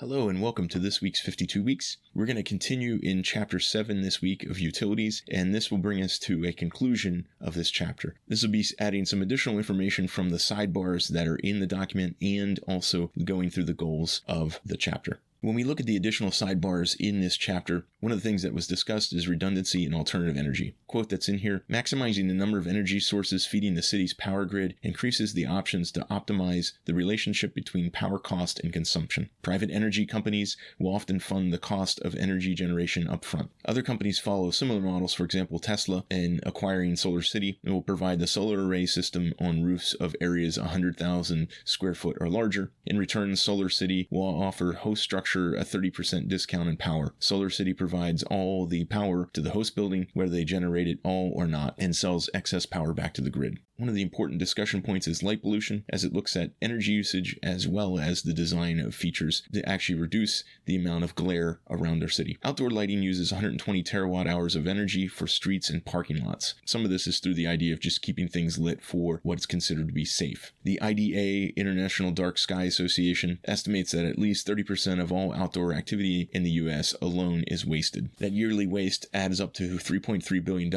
Hello and welcome to this week's 52 Weeks. We're going to continue in Chapter 7 this week of Utilities, and this will bring us to a conclusion of this chapter. This will be adding some additional information from the sidebars that are in the document and also going through the goals of the chapter. When we look at the additional sidebars in this chapter, one of the things that was discussed is redundancy and alternative energy. Quote that's in here, maximizing the number of energy sources feeding the city's power grid increases the options to optimize the relationship between power cost and consumption. Private energy companies will often fund the cost of energy generation upfront. Other companies follow similar models, for example, Tesla, in acquiring Solar City, and will provide the solar array system on roofs of areas 100,000 square foot or larger. In return, Solar City will offer host structure a 30% discount in power. Solar City provides all the power to the host building, whether they generate it all or not, and sells excess power back to the grid. One of the important discussion points is light pollution, as it looks at energy usage as well as the design of features to actually reduce the amount of glare around our city. Outdoor lighting uses 120 terawatt hours of energy for streets and parking lots. Some of this is through the idea of just keeping things lit for what's considered to be safe. The IDA, International Dark Sky Association, estimates that at least 30% of all outdoor activity in the US alone is wasted. That yearly waste adds up to $3.3 billion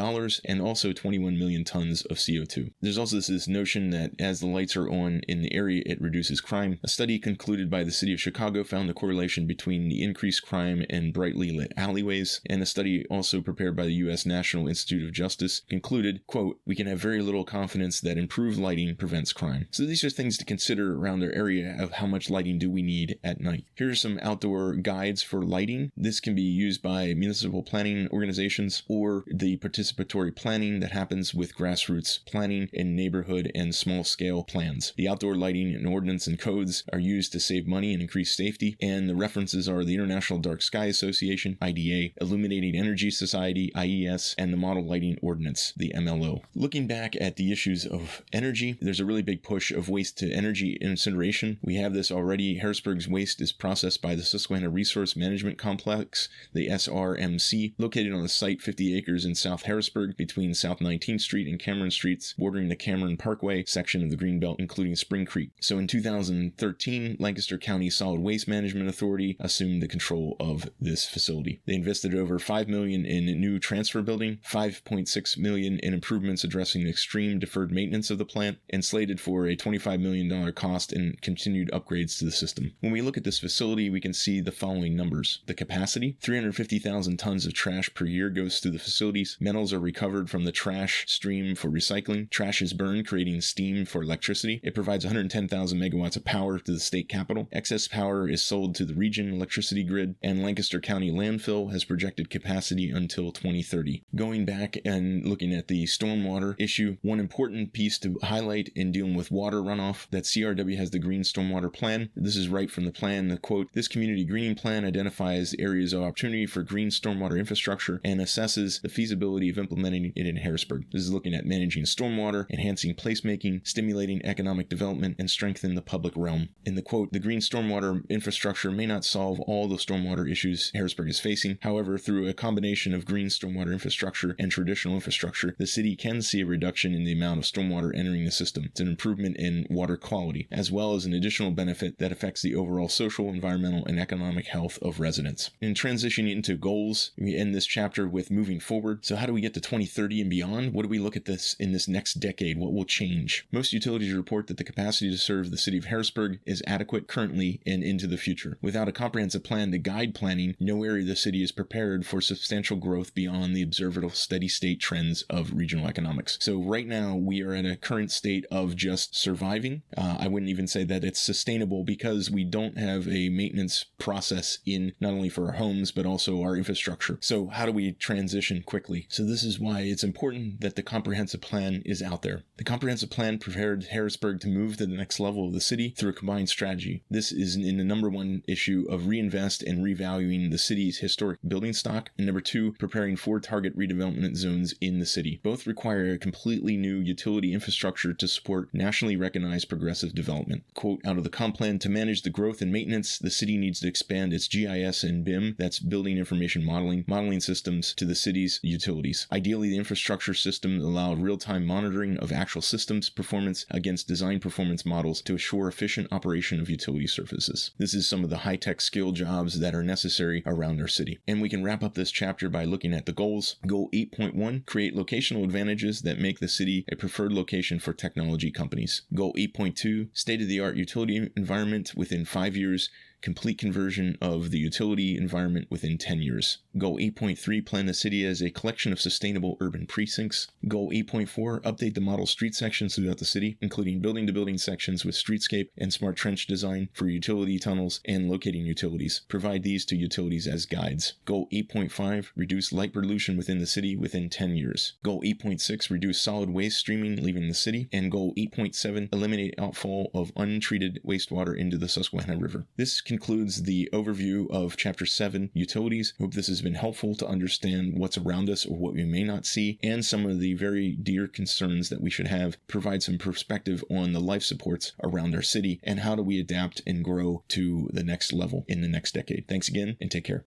and also 21 million tons of CO2. There's also this notion that as the lights are on in the area, it reduces crime. A study concluded by the city of Chicago found the correlation between the increased crime and brightly lit alleyways, and a study also prepared by the U.S. National Institute of Justice concluded, quote, we can have very little confidence that improved lighting prevents crime. So these are things to consider around their area of how much lighting do we need at night. Here are some outdoor guides for lighting. This can be used by municipal planning organizations or the participatory planning that happens with grassroots planning in neighborhood and small-scale plans. The outdoor lighting and ordinance and codes are used to save money and increase safety, and the references are the International Dark Sky Association, IDA, Illuminating Energy Society, IES, and the Model Lighting Ordinance, the MLO. Looking back at the issues of energy, there's a really big push of waste to energy incineration. We have this already. Harrisburg's waste is processed by the Susquehanna Resource Management Complex, the SRMC, located on a site 50 acres in South Harrisburg between South 19th Street and Cameron Streets, bordering the Cameron Parkway section of the Greenbelt, including Spring Creek. So in 2013, Lancaster County Solid Waste Management Authority assumed the control of this facility. They invested over $5 million in a new transfer building, $5.6 million in improvements addressing the extreme deferred maintenance of the plant, and slated for a $25 million cost and continued upgrades to the system. When we look at this facility, we can see the following numbers. The capacity, 350,000 tons of trash per year goes through the facilities. Metals are recovered from the trash stream for recycling. Trash is burned, creating steam for electricity. It provides 110,000 megawatts of power to the state capital. Excess power is sold to the region electricity grid, and Lancaster County Landfill has projected capacity until 2030. Going back and looking at the stormwater issue, one important piece to highlight in dealing with water runoff, that CRW has the Green Stormwater Plan. This is right from the plan. The quote, this community greening plan identifies areas of opportunity for green stormwater infrastructure and assesses the feasibility of implementing it in Harrisburg. This is looking at managing stormwater, enhancing placemaking, stimulating economic development, and strengthening the public realm. In the quote, the green stormwater infrastructure may not solve all the stormwater issues Harrisburg is facing. However, through a combination of green stormwater infrastructure and traditional infrastructure, the city can see a reduction in the amount of stormwater entering the system. It's an improvement in water quality, as well as an additional benefit that affects the overall social, environmental, and economic health of residents. In transitioning into goals, we end this chapter with moving forward. So how do we get to 2030 and beyond? What do we look at this in this next decade? What will change? Most utilities report that the capacity to serve the city of Harrisburg is adequate currently and into the future. Without a comprehensive plan to guide planning, no area of the city is prepared for substantial growth beyond the observable steady state trends of regional economics. So right now we are at a current state of just surviving. I wouldn't even say that it's sustainable because we don't have a maintenance process in not only for our homes but also our infrastructure. So how do we transition quickly? So this is why it's important that the comprehensive plan is out there. The comprehensive plan prepared Harrisburg to move to the next level of the city through a combined strategy. This is in the number one issue of reinvest and revaluing the city's historic building stock, and number two, preparing for target redevelopment zones in the city. Both require a completely new utility infrastructure to support nationally recognized progressive development. Quote, out of the comp plan, to manage the growth and maintenance, the city needs to expand its GIS and BIM, that's building information modeling systems, to the city's utilities. Ideally, the infrastructure system allowed real-time monitoring comparison of actual systems performance against design performance models to assure efficient operation of utility services. This is some of the high-tech skill jobs that are necessary around our city. And we can wrap up this chapter by looking at the goals. Goal 8.1, create locational advantages that make the city a preferred location for technology companies. Goal 8.2, state-of-the-art utility environment within 5 years, complete conversion of the utility environment within 10 years. Goal 8.3, plan the city as a collection of sustainable urban precincts. Goal 8.4, update the model street sections throughout the city, including building-to-building sections with streetscape and smart trench design for utility tunnels and locating utilities. Provide these to utilities as guides. Goal 8.5, reduce light pollution within the city within 10 years. Goal 8.6, reduce solid waste streaming leaving the city. And Goal 8.7, eliminate outfall of untreated wastewater into the Susquehanna River. This concludes the overview of Chapter 7, Utilities. Hope this has been helpful to understand what's around us or what we may not see, and some of the very dear concerns that we should have, provide some perspective on the life supports around our city, and how do we adapt and grow to the next level in the next decade. Thanks again, and take care.